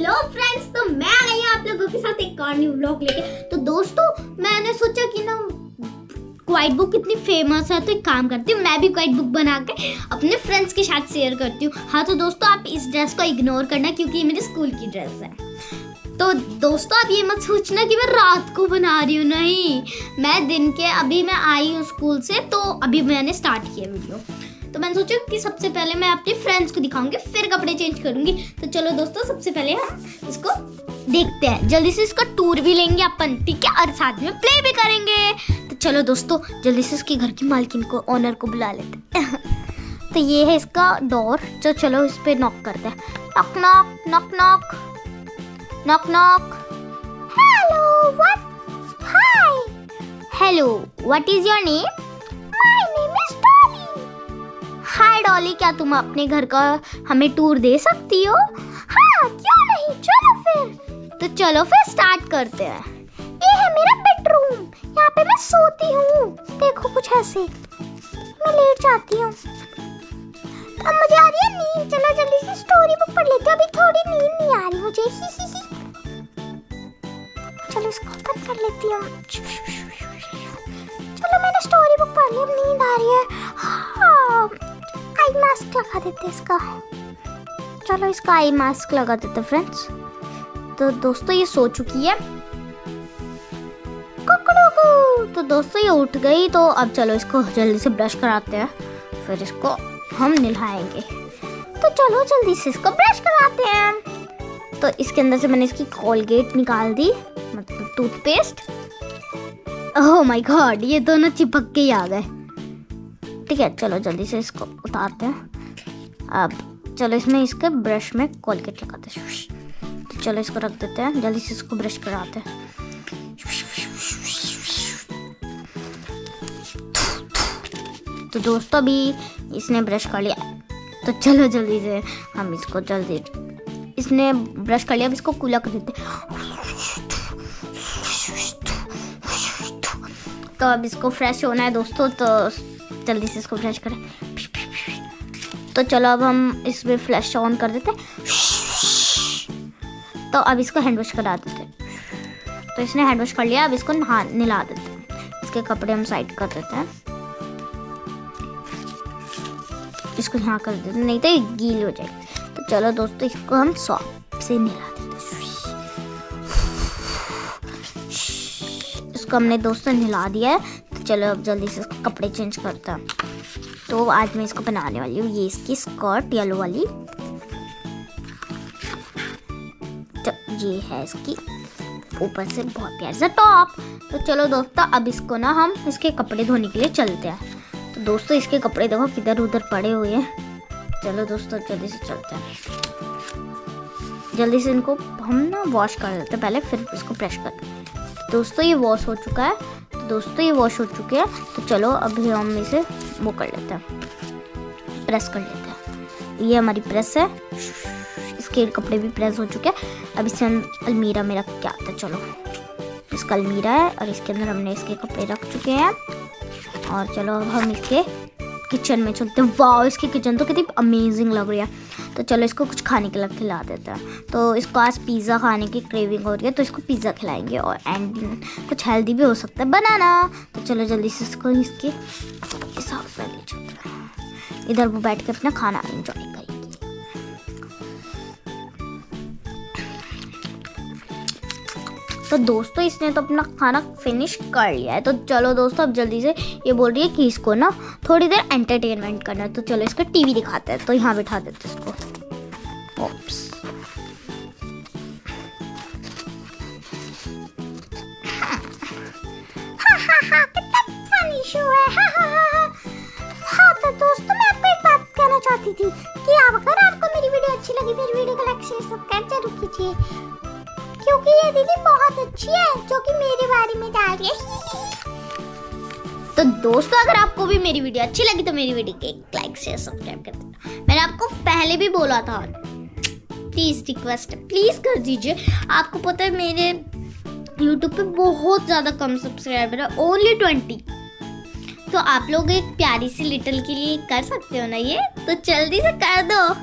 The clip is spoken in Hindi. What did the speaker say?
हेलो फ्रेंड्स, तो मैं आ गई आप लोगों के साथ एक और न्यू व्लॉग लेके। तो दोस्तों मैंने सोचा कि ना क्वाइट बुक इतनी फेमस है तो एक काम करती हूँ, मैं भी क्वाइट बुक बना के अपने फ्रेंड्स के साथ शेयर करती हूँ। हाँ तो दोस्तों आप इस ड्रेस को इग्नोर करना क्योंकि ये मेरे स्कूल की ड्रेस है। तो दोस्तों आप ये मत सोचना कि मैं रात को बना रही हूँ, नहीं, मैं दिन के अभी मैं आई हूँ स्कूल से तो अभी मैंने स्टार्ट किया वीडियो। तो मैंने सोचा कि सबसे पहले मैं अपने फ्रेंड्स को दिखाऊंगी फिर कपड़े चेंज करूंगी। तो चलो दोस्तों सबसे पहले हम इसको देखते हैं, जल्दी से इसका टूर भी लेंगे अपन, ठीक है, और साथ में प्ले भी करेंगे। तो चलो दोस्तों जल्दी से इसके घर की मालकिन को, ओनर को बुला लेते हैं। तो ये है इसका डोर, तो चलो इस पे नॉक करते हैं। Knock knock knock knock knock knock. Hello what, hi, hello what is your name? My name is Dolly. Hi Dolly, क्या तुम अपने घर का हमें टूर दे सकती हो? हाँ क्यों नहीं, चलो फिर। तो चलो फिर स्टार्ट करते हैं। ये है मेरा बेडरूम, यहाँ पे मैं सोती हूँ, देखो कुछ ऐसे, मैं लेट जाती हूँ। अब मुझे आ रही है नींद, चलो जल्दी से स्टोरी बुक पढ़ लेते हैं, अभी थोड़ी नींद नहीं आ रही मुझे। चलो इसको ओपन कर लेती हूँ। चलो मैंने स्टोरी बुक पढ़ ली, अब नींद आ रही है। हाँ, आई मास्क लगा देते इसका। चलो इसका आई मास्क लगा देते फ्रेंड्स। तो दोस्तों ये सो चुकी है। कुकड़ू, तो दोस्तों ये उठ गई, तो अब चलो इसको जल्दी से ब्रश कराते हैं, फिर इसको हम नहलाएंगे। तो चलो जल्दी से इसको ब्रश कराते हैं। तो इसके अंदर से मैंने इसकी कोलगेट निकाल दी, मतलब टूथपेस्ट। ओह माय गॉड, ये दोनों चिपक के ही आ गए। ठीक है चलो जल्दी से इसको उतारते हैं। अब चलो इसमें इसके ब्रश में कोलगेट लगाते हैं। तो चलो इसको रख देते हैं, जल्दी से इसको ब्रश कराते हैं। तो दोस्तों अभी इसने ब्रश कर लिया, तो चलो जल्दी से हम इसको जल्दी, इसने ब्रश कर लिया, अब इसको कूला कर देते। तो अब इसको फ्रेश होना है दोस्तों, तो जल्दी से इसको फ्रेश करें। तो चलो अब हम इसमें फ्लैश ऑन कर देते हैं। तो अब इसको हैंड वॉश करा देते हैं। तो इसने हैंड वॉश कर लिया, अब इसको नहला देते हैं। इसके कपड़े हम साइड कर देते हैं, इसको यहाँ कर देते हैं, नहीं तो ये गीली हो जाएगी। तो चलो दोस्तों इसको हम सॉफ्ट से नहला देते हैं। इसको हमने दोस्तों नहला दिया है। तो चलो अब जल्दी से इसको कपड़े चेंज करते हैं। तो आज मैं इसको पहनाने वाली हूँ, ये इसकी स्कर्ट येलो वाली। तो ये है इसकी ऊपर से बहुत प्यारा सा टॉप। तो चलो दोस्तों अब इसको ना हम इसके कपड़े धोने के लिए चलते हैं। तो दोस्तों इसके कपड़े देखो किधर उधर पड़े हुए हैं। चलो दोस्तों जल्दी से चलते हैं, जल्दी से इनको हम ना वॉश कर देते हैं पहले, फिर इसको प्रेस करते हैं। तो दोस्तों ये वॉश हो चुका है। तो दोस्तों ये वॉश हो चुके हैं। तो चलो अभी हम इसे वो कर लेते हैं, प्रेस कर लेते हैं। ये हमारी प्रेस है, इसके कपड़े भी प्रेस हो चुके हैं। अब इसे अलमीरा में रख के आते हैं। चलो इसका अलमीरा है और इसके अंदर हमने इसके कपड़े रख चुके हैं। और चलो अब हम इसके किचन में चलते हैं। वाह, इसकी किचन तो कितनी अमेजिंग लग रही है। तो चलो इसको कुछ खाने के लिए खिला देते हैं। तो इसको आज पिज़्ज़ा खाने की क्रेविंग हो रही है, तो इसको पिज़्ज़ा खिलाएंगे और एंड कुछ हेल्दी भी हो सकता है, बनाना। तो चलो जल्दी से इसको इसके हिसाब से ले चलते हैं। इधर वो बैठ के अपना खाना एंजॉय करेंगे। तो दोस्तों इसने तो अपना खाना फिनिश कर लिया है। तो चलो दोस्तों अब जल्दी से ये बोल रही है कि इसको ना थोड़ी देर एंटरटेनमेंट करना है। तो चलो इसका टीवी दिखाते हैं। तो यहाँ बिठा देते हैं इसको। ओप्स, कितना फनी शो है। हाँ तो दोस्तों मैं आपको एक बात कहना चाहती थी कि अगर आपको मेरी वीडियो अच्छी लगी, मेरी वीडियो को लाइक शेयर सब्सक्राइब जरूर कीजिए, क्योंकि ये दीदी बहुत अच्छी है जो कि मेरे बारे में डाल रही है। तो दोस्तों अगर आपको भी मेरी वीडियो अच्छी लगी तो मेरी वीडियो को लाइक शेयर सब्सक्राइब कर देना। मैंने आपको पहले भी बोला था, प्लीज रिक्वेस्ट है, प्लीज कर दीजिए। आपको पता है मेरे YouTube पे बहुत ज़्यादा कम सब्सक्राइबर है, ओनली 20। तो आप लोग एक प्यारी सी लिटिल के लिए कर सकते हो ना ये, तो जल्दी से कर दो।